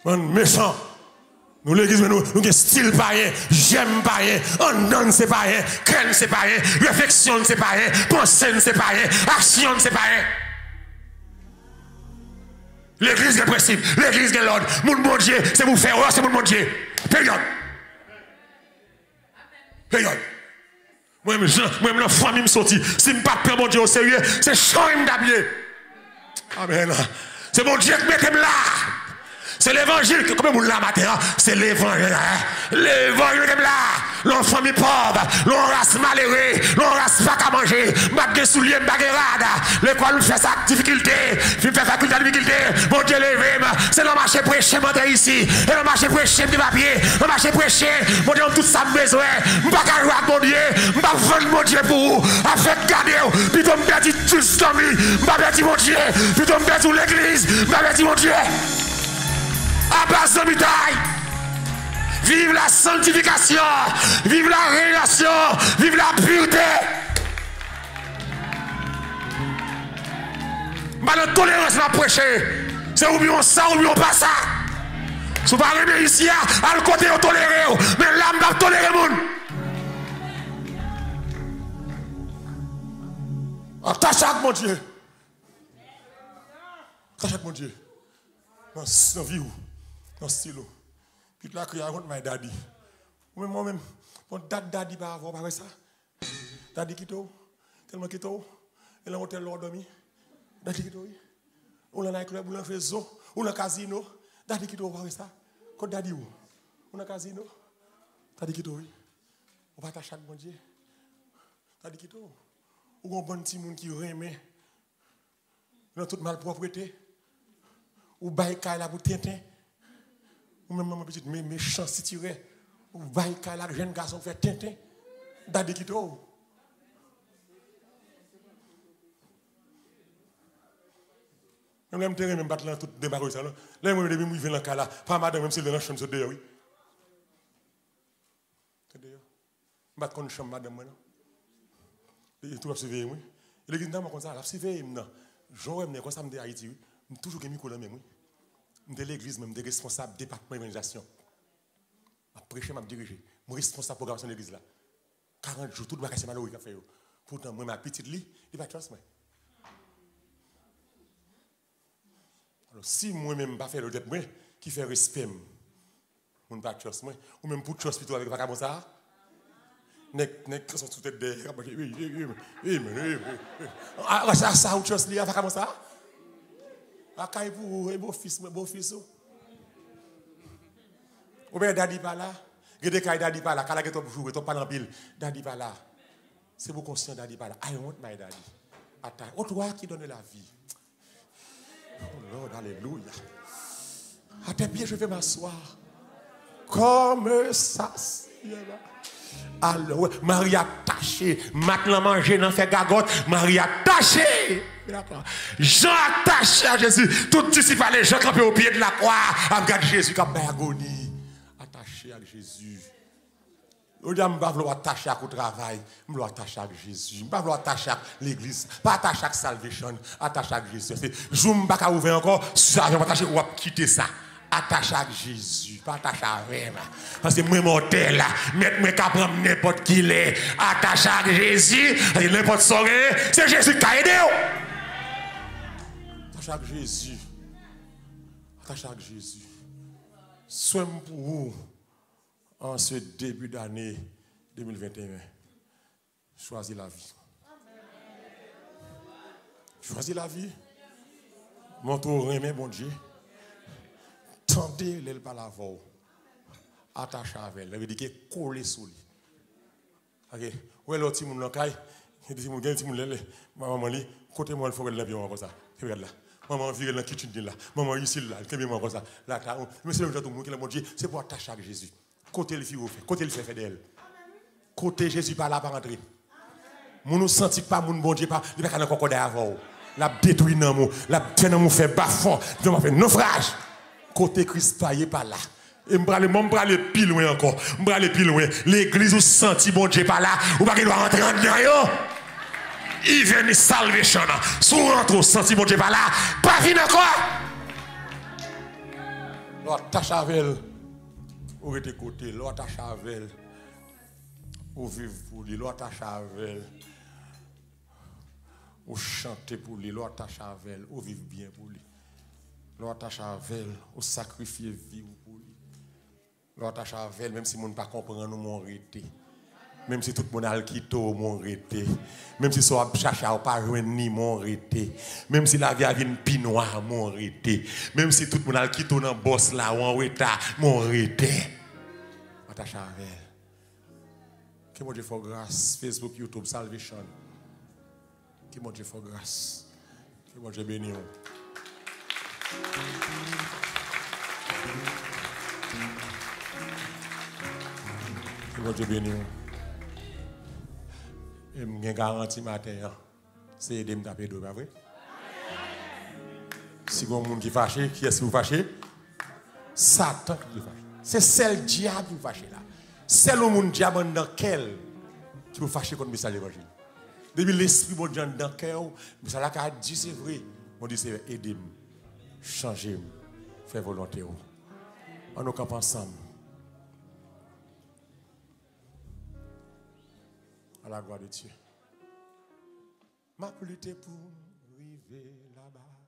Un méchant. Nous l'église, nous avons style pareil, j'aime pareil, on donne c'est pareil, crainte c'est pareil, réflexion c'est pareil, pensée c'est pareil, action c'est pareil. L'église est principe, l'église est l'ordre, mon Dieu, c'est vous faire, c'est mon Dieu. Période. Période. Moi-même, la famille me sortit. Si je ne pas mon Dieu au sérieux, c'est chaud d'habiller. Amen. C'est mon Dieu qui mette là. C'est l'évangile, comme vous l'avez matin, c'est l'évangile. L'évangile est là. L'enfant est pauvre, l'on race malheureux, l'on race pas qu'à manger, bague souliers, baguerade. L'école fait sa difficulté, fait faculté de difficulté. Mon Dieu, levé, c'est le marché prêché, monter ici. Et le marché prêché, du papier, le marché prêché, mon Dieu, tout ça besoin. Je ne pas jouer avec mon Dieu, je ne pas vendre mon Dieu pour vous. Afin de garder, puis je me perdre tout ce temps, je ne pas perdre mon Dieu, puis je me perdre l'église, je ne pas perdre mon Dieu. À base de médaille. Vive la sanctification. Vive la relation. Vive la pureté. Mais la tolérance m'a prêché. C'est oublions ça, oublions pas ça. Si vous ne parlez pas ici, à le côté, vous tolérez. Mais là, je ne tolérer le monde. Attache avec mon Dieu. Attache avec mon Dieu. Dans la vie. Dans le stylo. Puis là, I want my daddy. Moi-même, mon daddy va avoir pas ça. Daddy qui t'o, tellement qui t'o, et l'hôtel l'on dormi. Daddy qui t'o, ou dans le club, ou dans le réseau, ou dans le casino. Daddy qui t'o, pas ça. Quand daddy où? Ou dans le casino. Daddy qui t'o, on va attacher avec mon Dieu. Daddy qui t'o, ou un bon petit monde qui remet. Dans toute malpropreté. Ou bail la pour tintin. Ou même ma petite méchant si tiré. Ou bail la jeune garçon fait tintin. Daddy qui t'o. On aime terrain même battre là tout débarrasser ça là. Là moi depuis moi vient dans cas là, pas madame même si dans la chambre dehors oui. C'est dehors. Battre contre chambre madame moi non. Et tout va surveiller moi. Et l'église dans comme ça, la surveiller moi. Jean même comme ça me de Haïti, toujours que micro là même oui. De l'église même des responsables département d'évangélisation. A prêcher m'a diriger. Moi responsable programmation de l'église là. 40 jours tout le bagage c'est malheureux qu'a fait. Pourtant moi ma petite lit, il va trust moi. Alors, si moi-même pas faire le tête, moi, qui fait respect, mon pas trust moi, ou même pour trust plutôt avec pas ça, nek sont sous tête derrière, ah ça ou trust li avec comme ça, ah kay pour beau fils, ou bien daddy pas là, gade kay daddy pas là, kala que top jouer, top pas dans pile, daddy pas là, c'est vous conscient daddy pas là, I want my daddy, attends, au toi qui donne la vie. Oh Lord, alléluia. À tes pieds, je vais m'asseoir. Comme ça. Alors, Marie attaché. Maintenant, manger, n'en fait gagotte. Marie attaché. Jean attaché à Jésus. Tout de suite, les gens campés au pied de la croix. Regarde Jésus comme agonie. Attaché à Jésus. Je ne vais pas attacher à au travail, je vais attacher à Jésus. Je ne vais pas attacher à l'église, pas attacher à salvation, attacher à Jésus. Je ne vais pas ouvrir encore, ça je vais attacher ou quitter ça. Attacher à Jésus, pas attacher à rien. Parce que moi mortel là, moi qui prendre n'importe qui l'est, attacher à Jésus, n'importe soirée, c'est Jésus qui a aidé. Attacher à Jésus. Attacher à Jésus. Sois pour vous. En ce début d'année 2021, choisis la vie. Choisis la vie. Montre remet bon Dieu. Tendez l'elle par la voix. Attache avec elle. Elle dit que coller sous lui. OK. Où est l'autre petit monde là? Il dit mon gars petit monde là. Maman li côté moi il faut que la vie comme ça. Regarde là. Maman vire dans la kitchen là. Maman ici là, c'est bien comme ça. Là mais c'est le genre de monde qui mon Dieu, c'est pour attacher avec Jésus. Côté le fait, côté le fait d'elle. Côté Jésus par là par entrer. Mon nous senti pas mon bon Dieu pas, il pas encore cordé avant. La détruit dans mon, la fait dans mon fait bafon, je m'a fait naufrage. Côté Christ taillé par là. Et m'brale pile loin encore. M'brale pile loin. L'église ou senti bon Dieu par là, ou pas qu'il doit rentrer en dedans yo. Il vient de salvation. Sous rentre senti bon Dieu par là, pas fini encore. L'autre tâche avec elle. Ou rete côté, l'autre attache avec elle. Ou vivre pour lui, l'autre attache avec elle. Ou chanter pour lui, l'autre attache avec elle. Ou vivre bien pour lui. L'autre attache avec elle. Ou sacrifier vie pour lui. L'autre attache avec elle, même si on ne pas comprendre, nous m'ont arrêté. Même si tout le monde a quitté, m'ont arrêté. Même si ça cherche à pas ni m'ont arrêté. Même si la vie a une pi noire, m'ont arrêté. Même si tout le monde a quitté dans boss là ou en retard, m'ont arrêté. Attache avec elle. Que mon Dieu fasse grâce. Facebook, YouTube, Salvation. Que mon Dieu fasse grâce. Que mon Dieu bénisse. Que mon Dieu bénisse. Et je garantis matin, c'est aider me taper d'eau, pas vrai? Si vous avez un monde qui est fâché, qui est-ce que vous fâchez? Satan qui est fâché. C'est celle diable qui est fâché là. C'est le monde diable dans quel qui vous fâché contre le message de l'évangile. Depuis l'esprit bon Dieu dans cœur, mais ça l'a dit c'est vrai. On dit c'est aider-moi, changer-moi, faire volonté. On nous campe ensemble. À la gloire de Dieu. Ma lutte pour arriver là-bas.